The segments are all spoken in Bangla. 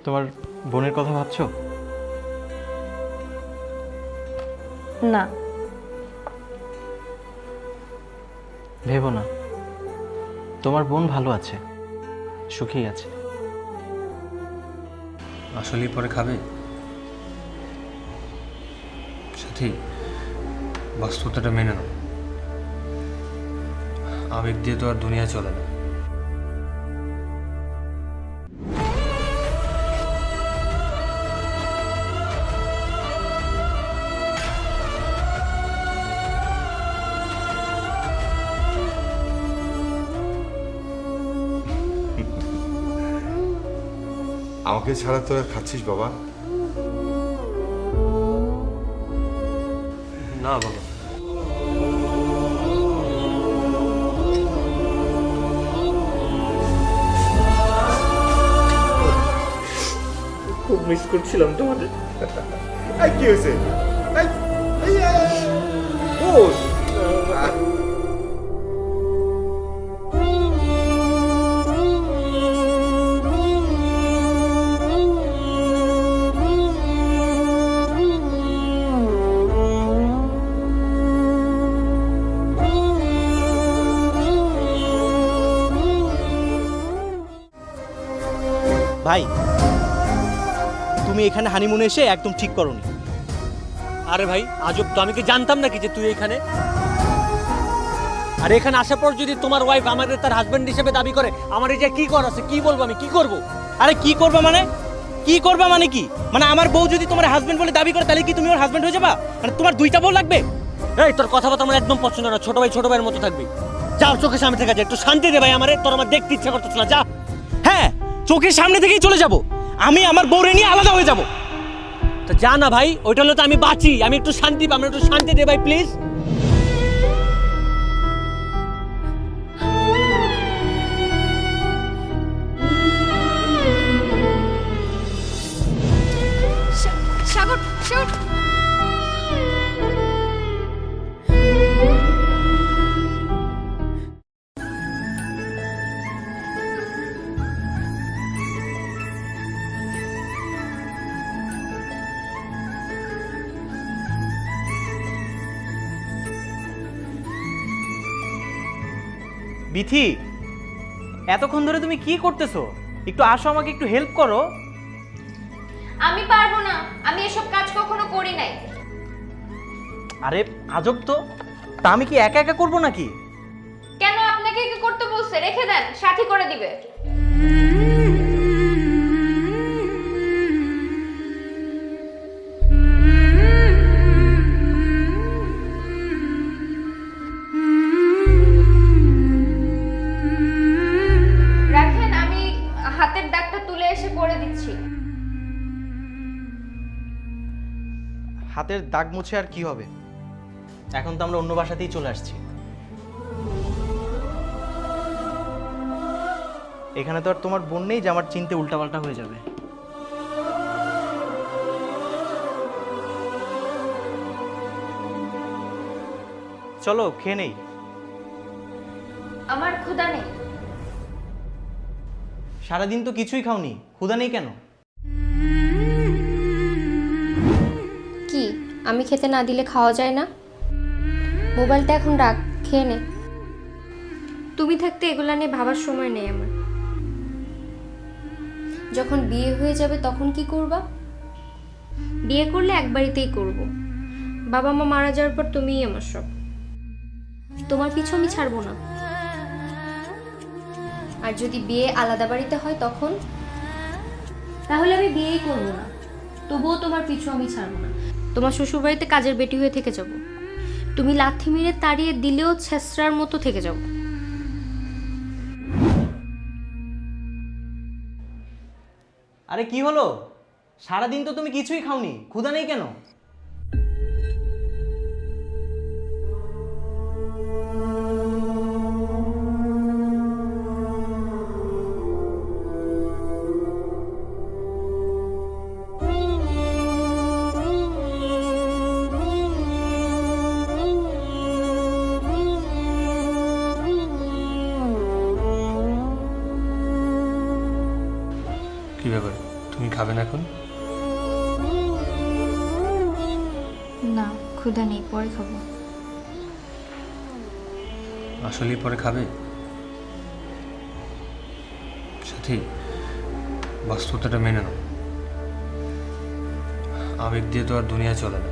তোমার বোনের কথা ভাবছো? না, ভেবো না, তোমার বোন ভালো আছে, সুখেই আছে। আসলেই পরে খাবে সাথী, বাস্তবতাটা মেনে নাও। আবেগ দিয়ে তো আর দুনিয়া চলে না। আমাকে ছাড়া তোরা খাচ্ছিস বাবা? না বাবা, খুব মিস করছিলাম তোমাদের। এই কি হয়েছে? বস। ভাই, তুমি এখানে হানিমুনে এসে একদম ঠিক করোনি। আরে ভাই আজব তো, আমি কি জানতাম নাকি যে তুই এখানে? আর এখানে আসার পর যদি তোমার ওয়াইফ আমাদের তার হাজবেন্ড হিসেবে দাবি করে, আমার এই যে কি কর আছে, কি বলবো আমি, কি করব? আরে কি করবা মানে? কি করবা মানে কি? মানে আমার বউ যদি তোমার হাজবেন্ড বলে দাবি করে তাহলে কি তুমি ওর হাজবেন্ড হয়ে যাবা? মানে তোমার দুইটা বউ লাগবে? এই তোর কথাবার্তা আমার একদম পছন্দ না, ছোট ভাইয়ের মতো থাকবি। যাও চোখের সামনে থেকে যা, একটু শান্তি দে ভাই আমারে, তোর আমার দেখতে ইচ্ছা করতেছ না, যা। হ্যাঁ, চোখের সামনে থেকেই চলে যাব। আমি আমার বউরে নিয়ে আলাদা হয়ে যাব। তো যা না ভাই, ওইটা হলো তো আমি বাঁচি, আমি একটু শান্তি পাই, একটু শান্তি দে ভাই প্লিজ। সাগর, সাগর। বিথি, এতক্ষণ ধরে তুমি কি করতেছো? একটু আসো, আমাকে একটু হেল্প করো। আমি পারবো না, আমি এসব কাজ কখনো করি নাই। আরে আজব তো, তা আমি কি একা একা করবো নাকি? কেন আপনাকে কি করতে বলছে? রেখে দেন, সাথী করে দিবে। রাখেন, আমি হাতের দাগটা তুলে এসে করে দিচ্ছি। হাতের দাগ মুছে আর কি হবে? এখন তো আমরা অন্য বাসাতেই চলে আসছি। এখানে তো আর তোমার বোন নেই যে আমার চিনতে উল্টাপাল্টা হয়ে যাবে। চলো খেয়ে নেই। আমার ক্ষুধা নেই। সারাদিন তো কিছুই খাওনি, ক্ষুধা নেই কেন? কি আমি খেতে না দিলে খাওয়া যায় না? মোবাইলটা এখন রাখ, খেয়ে নে। তুমি থাকতে এগুলা নিয়ে ভাবার সময় নেই আমার। যখন বিয়ে হয়ে যাবে তখন কি করবা? বিয়ে করলে এক বাড়িতেই করব। বাবা মা মারা যাওয়ার পর তুমিই আমার সব। তোমার পিছু আমি ছাড়বো না। আর যদি বিয়ে আলাদা বাড়িতে হয় তখন? তাহলে আমি বিয়েই করবো না, তবুও তোমার পিছু আমি ছাড়বো না। তোমার শ্বশুর বাড়িতে কাজের বেটি হয়ে থেকে যাব। তুমি লাথি মেরে তাড়িয়ে দিলেও ছেঁচড়ার মতো থেকে যাব। আরে কি হলো? সারাদিন তো তুমি কিছুই খাওনি, ক্ষুধা নেই কেন? কি ব্যাপার, তুমি খাবেন এখন? না, ক্ষুধা নেই, পরে খাবো। আসলেই পরে খাবে? সাথী, বাস্তবতাটা মেনে নাও। আবেগ দিয়ে তো আর দুনিয়া চলে না।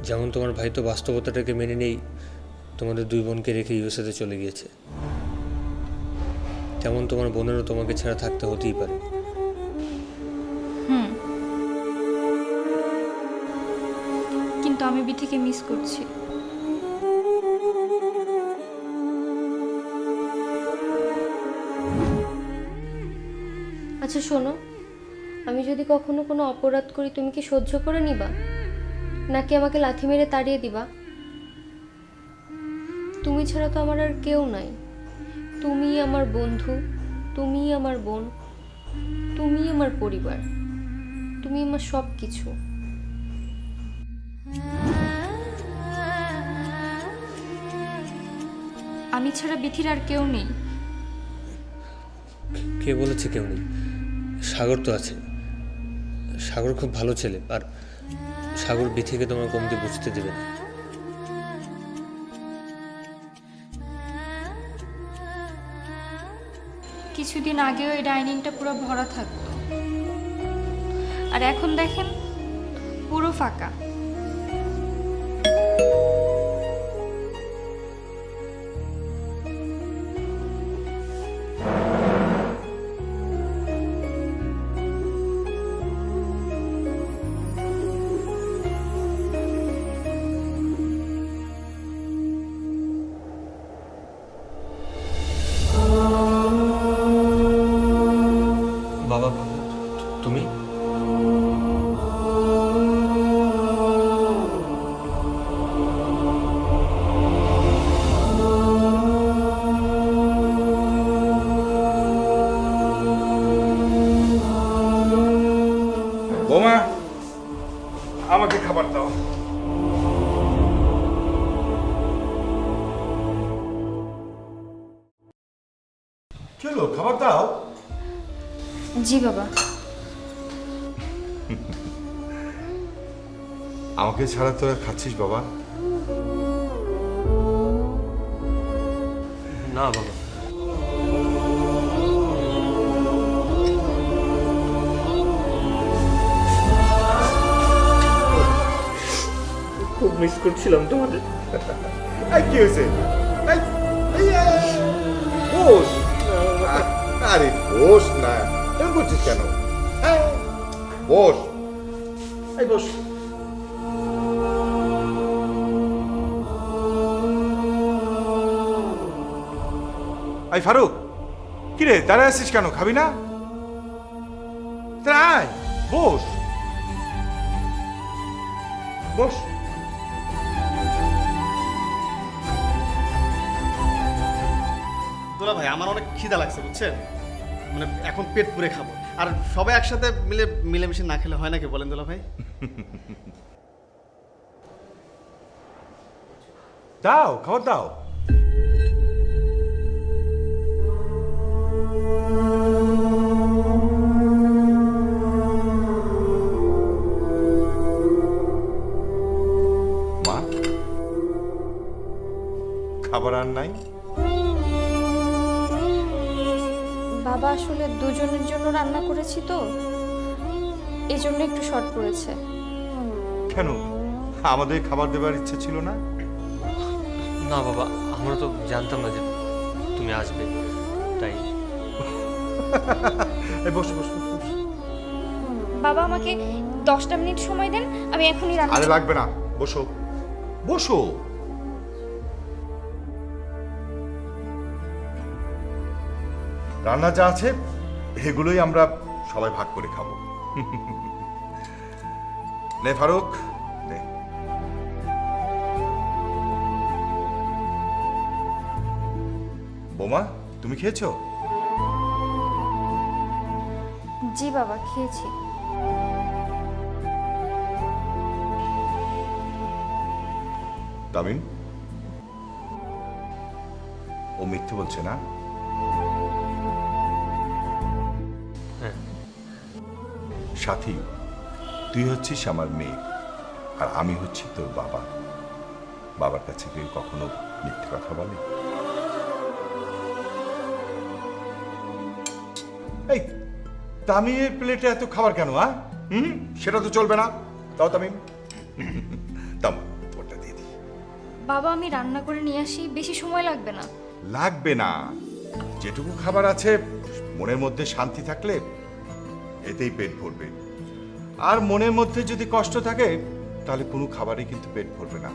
যেমন তোমার ভাই তো বাস্তবতাটাকে মেনে নেই, তোমাদের দুই বোনকে রেখে ইউএসএতে চলে গিয়েছে, তেমন তোমার বোনেরও তোমাকে ছাড়া থাকতে হতেই পারে। কিন্তু আমি বিথিকে মিস করছি। আচ্ছা শোনো, আমি যদি কখনো কোনো অপরাধ করি তুমি কি সহ্য করে নিবা, নাকি আমাকে লাথি মেরে তাড়িয়ে দিবা? তুমি ছাড়া তো আমার আর কেউ নাই। তুমি আমার বন্ধু, তুমি আমার বোন, তুমি আমার পরিবার, তুমি আমার সব কিছু। আমি ছাড়া বিথির আর কেউ নেই। কে বলেছে কেউ নেই? সাগর তো আছে। সাগর খুব ভালো ছেলে, আর সাগর বিথিকে তোমার কমতে বুঝতে দেবে না। কিছুদিন আগেও এই ডাইনিংটা পুরো ভরা থাকতো, আর এখন দেখেন পুরো ফাঁকা। বাবা, তুমি? বোমা, আমাকে খাবার দাও। কি হলো, খাবার দাও। জি বাবা। আমাকে ছাড়া তোরা খাচ্ছিস বাবা? না বাবা। খুব মিস করছিলাম তোমাদের। এই কি হয়েছে? এই, এই, এই, বস। আরে বস না, এরকম করছিস কেন? হ্যাঁ, বস। এই বস। এই ফারুক, কিরে দাঁড়ায় আছিস কেন? খাবি না? তাহলে আয়, বস বস। দোলা ভাই, আমার অনেক খিদা লাগছে বুঝছেন, মানে এখন পেট পুরে খাবো। আর সবাই একসাথে মিলেমিশে না খেলে হয় নাকি বলেন দোলা ভাই? দাও, খাবার দাও। মা, খাবার আর নাই? বাবা আসলে দুজনের জন্য রান্না করেছি তো, এই জন্য একটু শর্ট পড়েছে। কেন, আমাদের খাবার দেবার ইচ্ছা ছিল না? না বাবা, আমরা তো জানতাম না যে তুমি আসবে, তাই। এই বস বস বস, বস। বাবা আমাকে 10টা মিনিট সময় দেন, আমি এখনই রান্না। আরে লাগবে না, বসো বসো। রান্না যা আছে এগুলোই আমরা সবাই ভাগ করে খাবো। নে ফারুক, নে। বোমা, তুমি খেয়েছো? জি বাবা, খেয়েছি। তামিম, ও মিথ্যে বলছে না? হ্যাঁ, সাথী, তুই হচ্ছিস আমার মেয়ে, আর আমি হচ্ছি তোর বাবা। বাবার কাছে কেউ কখনো মিথ্যে কথা বলে? এই তামিমের প্লেটে এত খাবার কেন? সেটা তো চলবে না। তাও তামিম, তোরটা দিয়ে দিই। বাবা আমি রান্না করে নিয়ে আসি, বেশি সময় লাগবে না। লাগবে না, যেটুকু খাবার আছে মনের মধ্যে শান্তি থাকলে এতেই পেট ভরবে। আর মনের মধ্যে যদি কষ্ট থাকে তাহলে কোনো খাবারই কিন্তু পেট ভরবে না,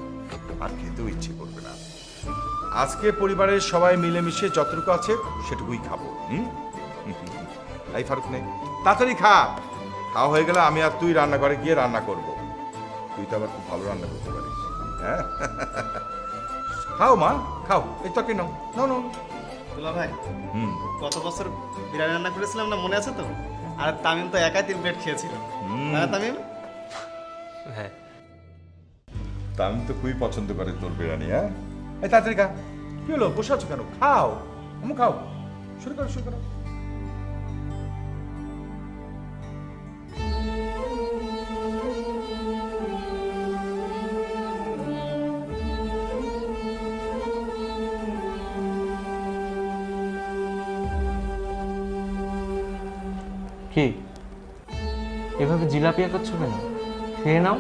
আর খেতেও ইচ্ছে করবে না। আজকে পরিবারের সবাই মিলেমিশে যতটুকু আছে সেটুকুই খাবো। এই ফারুক নেই, তাড়াতাড়ি খা। খাওয়া হয়ে গেলে আমি আর তুই রান্নাঘরে গিয়ে রান্না করব। তুই তো আবার খুব ভালো রান্না করতে পারিস। হ্যাঁ, খাও মা, খাও। এই তরকারি নাও, নাও নাও। দুলা ভাই, গত বছর বিরিয়ানি রান্না করেছিলাম না, মনে আছে তো? আর তামিম তো একাই 3 প্লেট খেয়েছিল। হ্যাঁ তামিম? হ্যাঁ, তামিম তো খুবই পছন্দ করে তোর বিরিয়ানি। হ্যাঁ, এই তাড়াতাড়ি খা। কি হলো, বসে আছো কেন? খাও, আমি খাও। শুরু করো, শুরু করো। কি এভাবে জিলাপিয়া করছো কেন? খেয়ে নাও।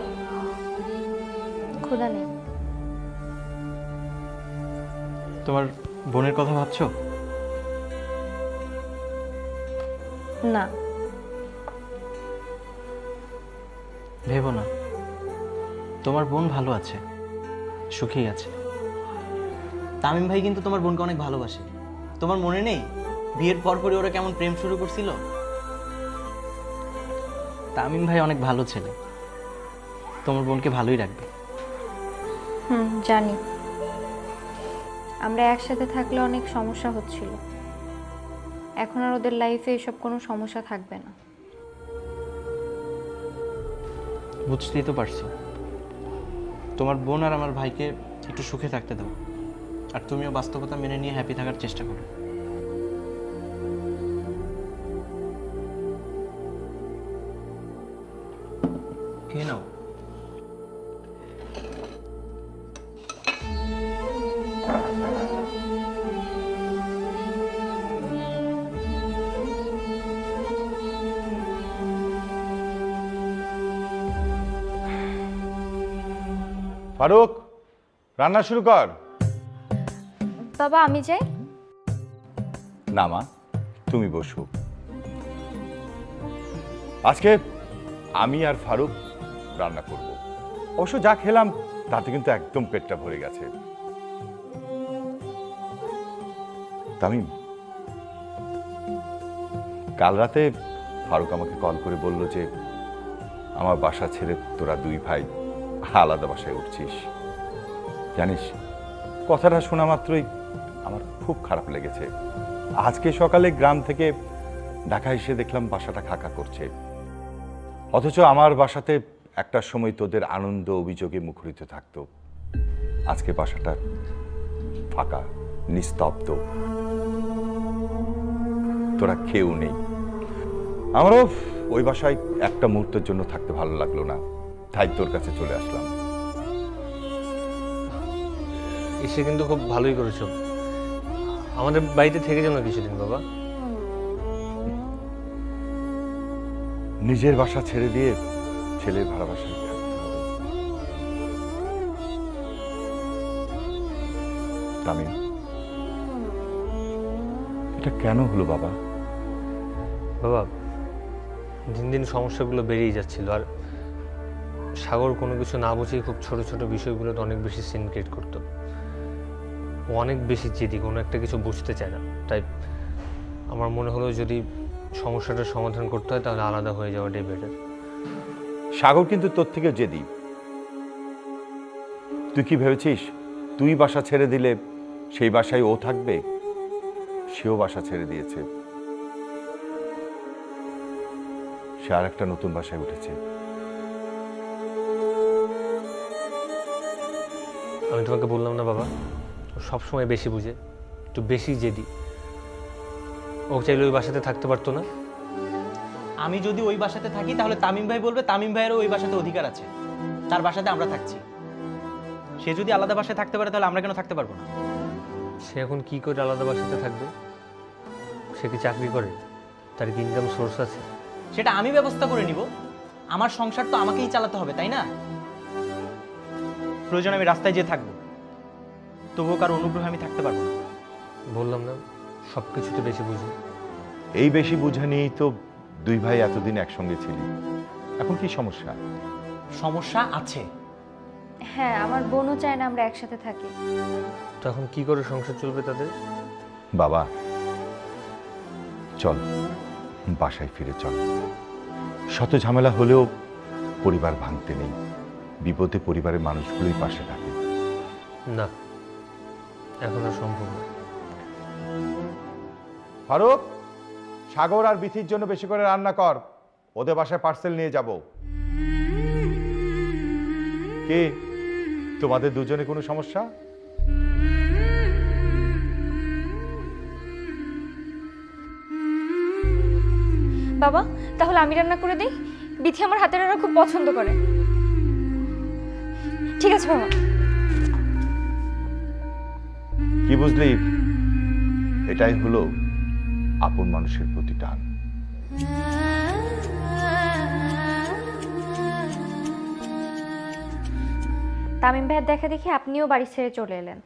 ক্ষুধা নেই। তোমার বোনের কথা ভাবছো? না। ভেবো না, তোমার বোন ভালো আছে, সুখেই আছে। তামিম ভাই কিন্তু তোমার বোনকে অনেক ভালোবাসে। তোমার মনে নেই বিয়ের পরপরই ওরা কেমন প্রেম শুরু করছিল? তামিম ভাই অনেক ভালো ছেলে, তোমার বোনকে ভালোই রাখবে। জানি। আমরা একসাথে থাকলে অনেক সমস্যা হচ্ছিল, এখন আর ওদের লাইফে এসব কোনো সমস্যা থাকবে না। বুঝতেই তো পারছো, তোমার বোন আর আমার ভাইকে একটু সুখে থাকতে দাও, আর তুমিও বাস্তবতা মেনে নিয়ে হ্যাপি থাকার চেষ্টা করো। খেয়ে নাও। ফারুক, রান্না শুরু কর। বাবা আমি যাই? না মা, তুমি বসো। আজকে আমি আর ফারুক রান্না করব। অবশ্য যা খেলাম তাতে কিন্তু একদম পেটটা ভরে গেছে। তামিম, কাল রাতে ফারুক আমাকে কল করে বলল যে আমার বাসা ছেড়ে তোরা 2 ভাই আলাদা বাসায় উঠছিস। জানিস, কথাটা শোনা মাত্রই আমার খুব খারাপ লেগেছে। আজকে সকালে গ্রাম থেকে ঢাকা এসে দেখলাম বাসাটা খাকা করছে, অথচ আমার বাসাতে একটা সময় তোদের আনন্দ অভিযোগে মুখরিত থাকতো। আজকে বাসাটা ফাঁকা, নিস্তব্ধ, তোরা কেউ নেই। আমারও ওই বাসায় একটা মুহূর্তের জন্য থাকতে ভালো লাগলো না, তাই তোর কাছে চলে আসলাম। এসে কিন্তু খুব ভালোই করেছো। আমাদের বাড়িতে থেকে যাও না কিছুদিন বাবা। নিজের বাসা ছেড়ে দিয়ে ছেলের ভাড়া বাসায় থাকতে হবে। তামিম, এটা কেন হলো বাবা? বাবা, দিন দিন সমস্যাগুলো বেড়েই যাচ্ছিল, আর সাগর কোনো কিছু না বুঝেই খুব ছোট ছোট বিষয়গুলোতে অনেক বেশি সিন ক্রিয়েট করতো। ও অনেক বেশি জেদি, কোনো একটা কিছু বুঝতে চায় না। তাই আমার মনে হলো যদি সমস্যাটার সমাধান করতে হয় তাহলে আলাদা হয়ে যাওয়াটাই বেটার। সাগর কিন্তু তোর থেকে জেদি। তুই কি ভেবেছিস তুই বাসা ছেড়ে দিলে সেই বাসায় ও থাকবে? সেও বাসা ছেড়ে দিয়েছে, সে আর একটা নতুন বাসায় উঠেছে। আমি তোমাকে বললাম না বাবা, ও সবসময় বেশি বুঝে, একটু বেশি জেদি। ও চাইলে ওই বাসাতে থাকতে পারতো না? আমি যদি ওই বাসাতে থাকি তাহলে তামিম ভাই বলবে তামিম ভাইয়েরও ওই বাসাতে অধিকার আছে, তার বাসাতে আমরা থাকছি। সে যদি আলাদা বাসায় থাকতে পারে তাহলে আমরা কেন থাকতে পারবো না? সে এখন কি করে আলাদা বাসাতে থাকবে? সে কি চাকরি করে? তার কি ইনকাম সোর্স আছে? সেটা আমি ব্যবস্থা করে নিব। আমার সংসার তো আমাকেই চালাতে হবে, তাই না? প্রয়োজন আমি রাস্তায় যেয়ে থাকবো, তবুও কারো অনুগ্রহে আমি থাকতে পারবো না। বললাম না, সব কিছুতে বেশি বুঝি। এই বেশি বোঝা নিয়েই তো দুই ভাই এতদিন একসঙ্গে ছিলি। এখন কি সমস্যা? সমস্যা আছে। হ্যাঁ, আমার বোনও চায় না আমরা একসাথে থাকি। তো এখন কি করে সংসার চলবে তাদের? বাবা চল, বাসায় ফিরে চল। শত ঝামেলা হলেও পরিবার ভাঙতে নেই। বিপদে পরিবারের মানুষগুলোই পাশে থাকে। না, এখন আর সম্ভব না। ফারুক, সাগর আর বিথির জন্য বেশি করে রান্না কর, ওদের বাসায় পার্সেল নিয়ে যাব। কে তোমাদের দুজনে কোনো সমস্যা? বাবা, তাহলে আমি রান্না করে দিই। বিথি আমার হাতের রান্না খুব পছন্দ করে। ঠিক আছে বাবা। কি বুঝলি? এটাই হলো আপন মানুষের প্রতি টান। তামিম ভাইয়ের দেখা দেখি আপনিও বাড়ি ছেড়ে চলে এলেন।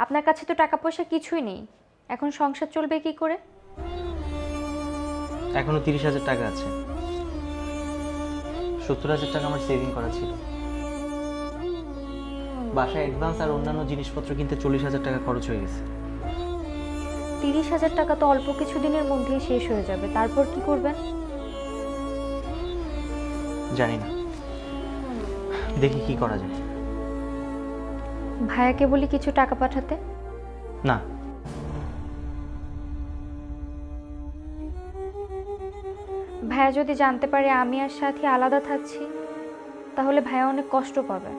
আপনার কাছে তো টাকা পয়সা কিছুই নেই, এখন সংসার চলবে কি করে? এখনো 30,000 টাকা আছে। 70,000 টাকা আমার সেভিং করা ছিল। বাসায় অ্যাডভান্স আর অন্যান্য জিনিসপত্র কিনতে 40,000 টাকা খরচ হয়ে গেছে। 30,000 টাকা তো অল্প কিছু দিনের মধ্যেই শেষ হয়ে যাবে, তারপর কি করবেন? জানি না, দেখি কি করা যায়। ভাইয়াকে বলি কিছু টাকা পাঠাতে। না, ভাইয়া যদি জানতে পারে আমি আর সাথী আলাদা থাকছি, তাহলে ভাইয়া অনেক কষ্ট পাবে।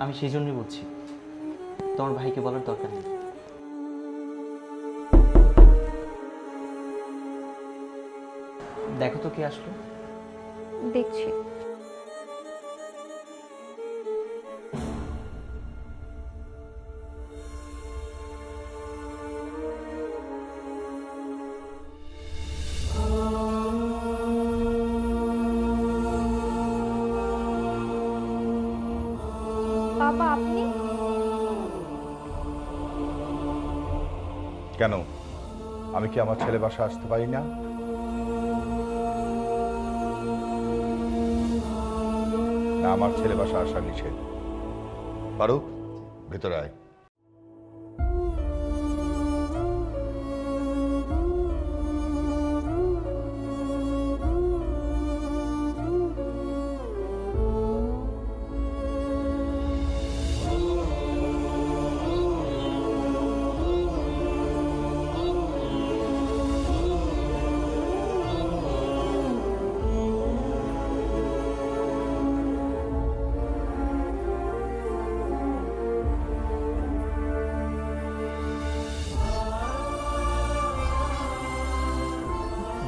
আমি সেই জন্যই বলছি, তোমার ভাইকে বলার দরকার নেই। দেখো তো কে আসলো। দেখছি। বাবা, আপনি? কেন, আমি কি আমার ছেলে বাসা আসতে পারি না? না, আমার ছেলে বাসা আসা নিষেধ। ফারুক, ভেতরে আয়।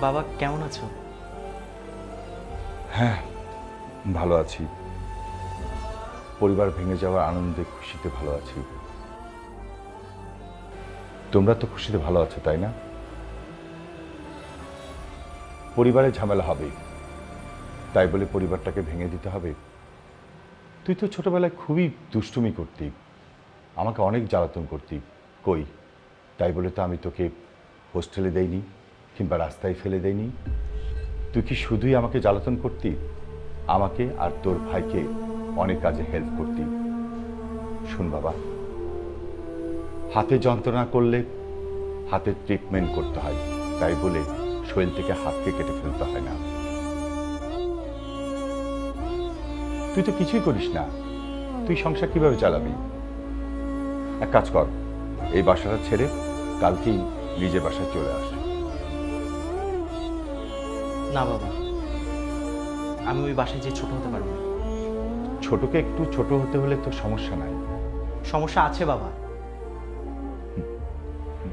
বাবা কেমন আছো? হ্যাঁ, ভালো আছি। পরিবার ভেঙে যাওয়ার আনন্দে খুশিতে ভালো আছি। তোমরা তো খুশিতে ভালো আছো, তাই না? পরিবারে ঝামেলা হবে, তাই বলে পরিবারটাকে ভেঙে দিতে হবে? তুই তো ছোটবেলায় খুবই দুষ্টুমি করতি, আমাকে অনেক জ্বালাতন করতি। কই, তাই বলে তো আমি তোকে হোস্টেলে দেইনি কিংবা রাস্তায় ফেলে দেইনি। তুই কি শুধুই আমাকে জ্বালাতন করতি? আমাকে আর তোর ভাইকে অনেক কাজে হেল্প করতি। শুন বাবা, হাতে যন্ত্রণা করলে হাতের ট্রিটমেন্ট করতে হয়, তাই বলে শরীর থেকে হাতকে কেটে ফেলতে হয় না। তুই তো কিছুই করিস না, তুই সংসার কিভাবে চালাবি? এক কাজ কর, এই বাসাটা ছেড়ে কালকেই নিজের বাসায় চলে আস। না বাবা, আমি ওই বাসায় যে ছোট হতে পারবো না। ছোটকে একটু ছোট হতে হলে তো সমস্যা নাই। সমস্যা আছে বাবা।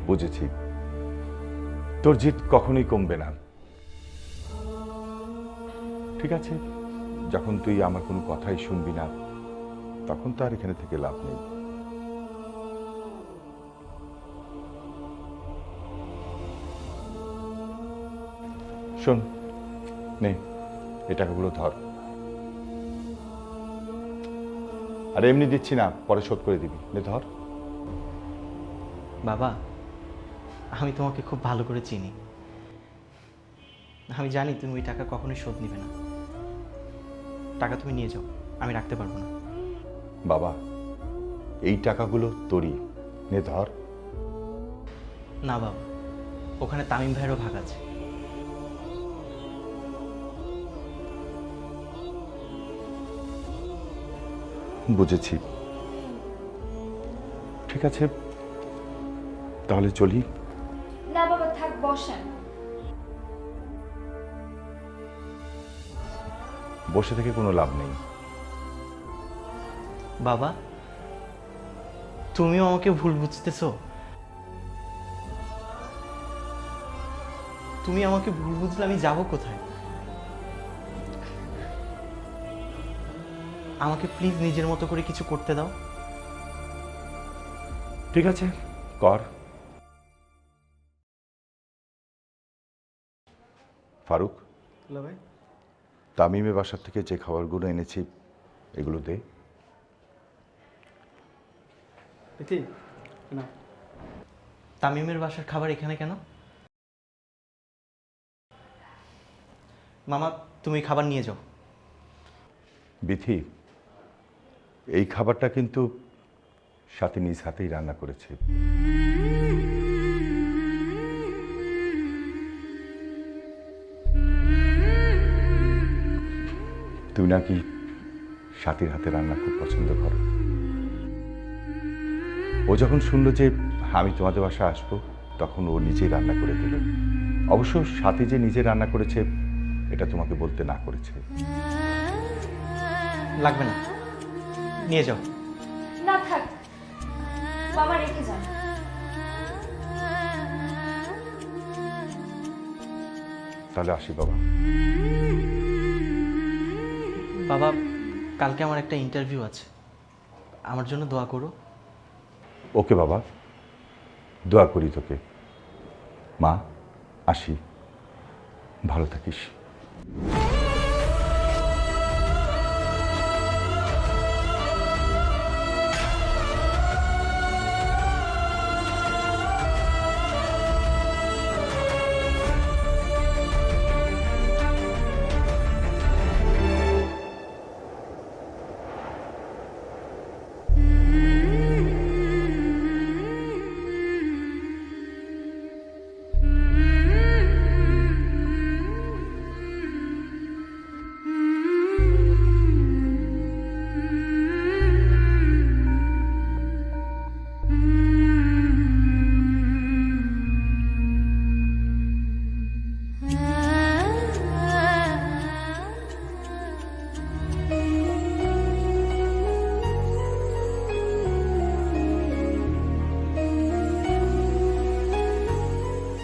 বুঝেছি, তোর জিদ কখনোই কমবে না। ঠিক আছে, যখন তুই আমার কোনো কথাই শুনবি না তখন তো আর এখানে থেকে লাভ নেই। শোন, নে এই টাকাগুলো ধর। আর এমনি দিচ্ছি না, পরে শোধ করে দিবি। নে ধর। বাবা, আমি তোমাকে খুব ভালো করে চিনি। আমি জানি তুমি ওই টাকা কখনোই শোধ নিবে না। টাকা তুমি নিয়ে যাও, আমি রাখতে পারবো না। বাবা, এই টাকাগুলো তোরই, নে ধর। না বাবা, ওখানে তামিম ভাইয়েরও ভাগ আছে। বুঝেছি। ঠিক আছে, তাহলে চলি। না বাবা, থাক, বসেন। বসে থেকে কোনো লাভ নেই। বাবা, তুমিও আমাকে ভুল বুঝতেছো। তুমি আমাকে ভুল বুঝলে আমি যাব কোথায়? আমাকে প্লিজ নিজের মতো করে কিছু করতে দাও। ঠিক আছে, কর। ফারুক, ভাই, তামিমের বাসার থেকে যে খাবারগুলো এনেছি এগুলো দে। না, তামিমের বাসার খাবার এখানে কেন? মামা, তুমি খাবার নিয়ে যাও। বিথি, এই খাবারটা কিন্তু সাথে নিজ হাতেই রান্না করেছে। তুই নাকি সাথীর হাতে রান্না খুব পছন্দ করো। ও যখন শুনলো যে আমি তোমাদের বাসায় আসবো তখন ও নিজেই রান্না করে দিল। অবশ্য সাথী যে নিজে রান্না করেছে এটা তোমাকে বলতে না করেছে। লাগবে না, নিয়ে যাও। না থাক, মামা রেখে যান। তাহলে আসি বাবা। বাবা, কালকে আমার একটা ইন্টারভিউ আছে, আমার জন্য দোয়া করো। ওকে বাবা, দোয়া করি তোকে। মা, আসি, ভালো থাকিস।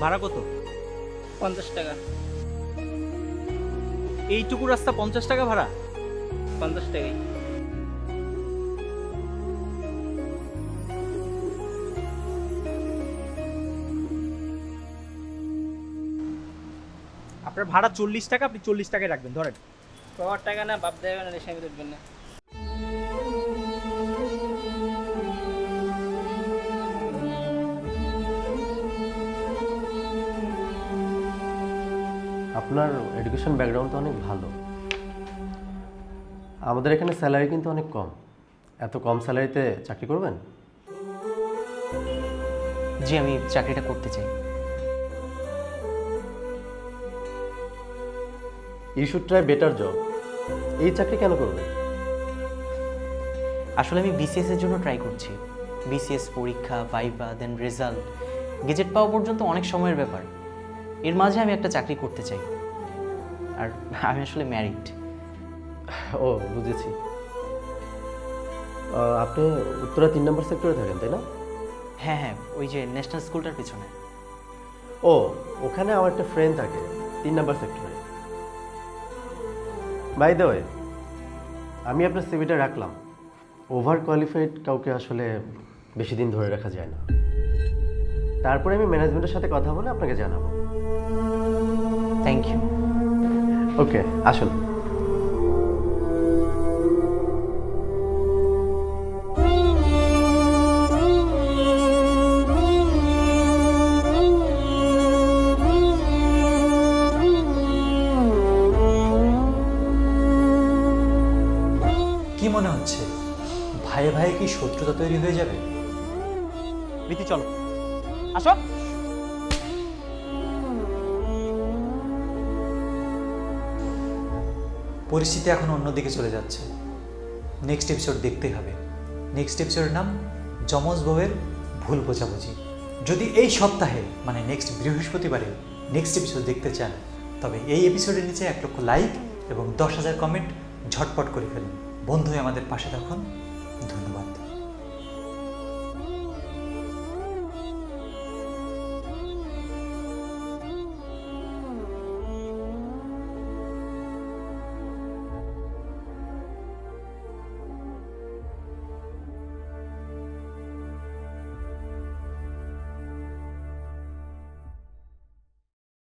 ভাড়া কত? 50 টাকা। এইটুকু রাস্তা 50 টাকা ভাড়া? 50 টাকাই। আপনার ভাড়া 40 টাকা, আপনি 40 টাকায় রাখবেন, ধরেন। তোমার টাকা না, বাপ দেবে না, রেশামি উঠবেন না। আপনার এডুকেশন ব্যাকগ্রাউন্ড তো অনেক ভালো। আমাদের এখানে স্যালারি কিন্তু অনেক কম। এত কম স্যালারিতে চাকরি করবেন? জি, আমি চাকরিটা করতে চাই। You should try better job. এই চাকরি কেন করবেন? আসলে আমি বিসিএস এর জন্য ট্রাই করছি। বিসিএস পরীক্ষা, ভাইভা, দেন রেজাল্ট, গেজেট পাওয়া পর্যন্ত অনেক সময়ের ব্যাপার। এর মাঝে আমি একটা চাকরি করতে চাই। আর আমি আসলে ম্যারিড। ও, বুঝেছি। আপনি উত্তরা 3 নম্বর সেক্টরে থাকেন, তাই না? হ্যাঁ হ্যাঁ, ওই যে ন্যাশনাল স্কুলটার পিছনে। ও ওখানে আমার একটা ফ্রেন্ড থাকে 3 নাম্বার সেক্টরে। বাই দ্য ওয়ে, আমি আপনার সিভিটা রাখলাম। ওভার কোয়ালিফাইড কাউকে আসলে বেশি দিন ধরে রাখা যায় না। তারপরে আমি ম্যানেজমেন্টের সাথে কথা বলে আপনাকে জানাবো। Thank you. ওকে, আসুন। কি মনে হচ্ছে ভাইয়ে ভাইয়ে কি শত্রুতা তৈরি হয়ে যাবে? রীতি চলো আসো। পরিস্থিতি এখন অন্যদিকে চলে যাচ্ছে। নেক্সট এপিসোড দেখতেই হবে। নেক্সট এপিসোডের নাম যমজ বউয়ের ভুল বোঝাবুঝি। যদি এই সপ্তাহে মানে নেক্সট বৃহস্পতিবারে নেক্সট এপিসোড দেখতে চান তবে এই এপিসোডের নিচে 1 লক্ষ লাইক এবং 10,000 কমেন্ট ঝটপট করে ফেলুন। বন্ধু হয়ে আমাদের পাশে থাকুন। ধন্যবাদ।